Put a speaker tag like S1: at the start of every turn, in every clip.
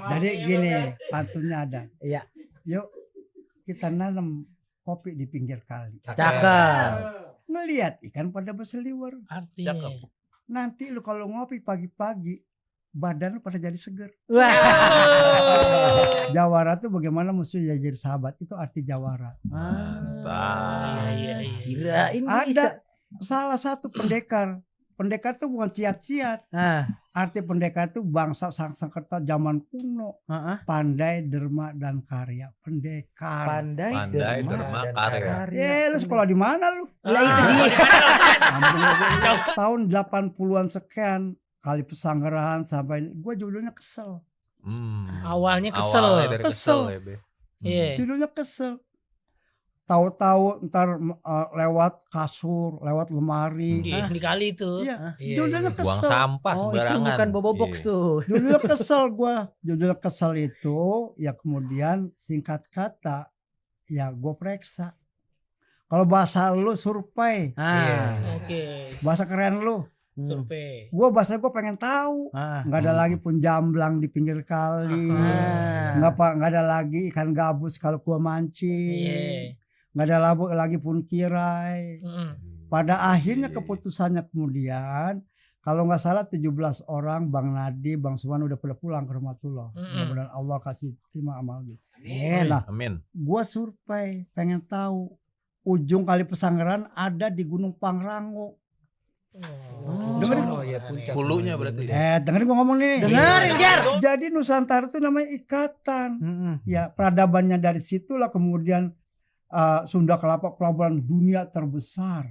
S1: Jadi gini, pantunnya ada.
S2: Iya.
S1: Yuk kita nanam kopi di pinggir kali.
S2: Cakep.
S1: Ngelihat ikan pada berseliwer.
S3: Artinya.
S1: Nanti lu kalau ngopi pagi-pagi, badan lu pada jadi seger.
S2: Wah.
S1: Jawara tuh bagaimana musuhnya jadi sahabat. Itu arti jawara.
S3: Iya.
S2: Kirain bisa.
S1: Ada salah satu pendekar. Pendekar itu bukan ciat-ciat. Arti pendekar itu bangsa Sangsangkerta zaman kuno. Pandai, derma, dan karya. Pendekar.
S2: Pandai, derma,
S3: karya.
S1: Lu sekolah di mana lu?
S2: Lah itu dia.
S1: Tahun 80-an sekian kali Pesanggerahan sampai gue judulnya kesel.
S3: Awalnya kesel.
S1: Kesel.
S3: Iya.
S1: Judulnya kesel. Tahu-tahu ntar lewat kasur, lewat lemari.
S3: Di kali itu.
S1: Iya. Judulnya kesel.
S4: Buang sampah sembarangan.
S2: Itu bukan bobo box tuh.
S1: Judulnya kesel gue. Judulnya kesel itu ya kemudian singkat kata ya gue periksa. Kalau bahasa lu survei.
S3: Oke.
S1: Bahasa keren lu.
S3: Survei.
S1: Gue bahasa gue pengen tahu. Nggak ada lagi pun jamblang di pinggir kali. Nggak ada lagi ikan gabus kalau gue mancing. Nggak ada lagi pun kirai. Pada akhirnya keputusannya kemudian kalau nggak salah 17 orang Bang Nadi, Bang Suman udah pada pulang ke Rahmatullah. Mudah-mudahan Allah kasih terima amal gitu.
S4: Amin.
S1: Gua survei pengen tahu ujung kali Pesanggerahan ada di Gunung Pangrango. Dengerin
S4: Hulunya berarti.
S1: Dengerin gua ngomong nih.
S2: Dengerin, Jar.
S1: Jadi Nusantara itu namanya ikatan. Ya peradabannya dari situlah kemudian Sunda Kelapa pelabuhan dunia terbesar.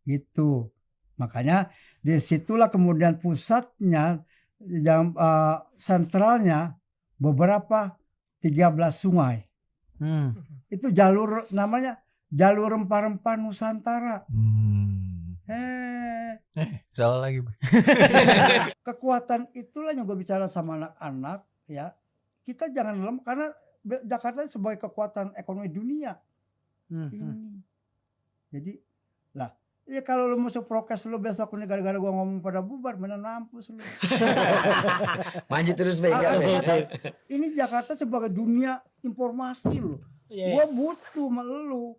S1: Itu. Makanya disitulah kemudian pusatnya sentralnya beberapa 13 sungai. Itu jalur namanya jalur rempah-rempah Nusantara.
S4: Salah lagi.
S1: Kekuatan itulah yang gue bicara sama anak-anak ya. Kita jangan lemah karena Jakarta sebagai kekuatan ekonomi dunia. Ini. Jadi lah, ya kalau lu masuk prokes lu besok ini gara-gara gua ngomong pada bubar, mana nampus lu.
S5: Maju terus baik.
S1: Ini Jakarta sebagai dunia informasi lu. Gua butuh sama lu.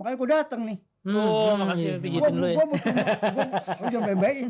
S1: Makanya gua datang nih.
S3: Makasih pijitin lu ya.
S1: Gua butuh. Gua jangan bebain.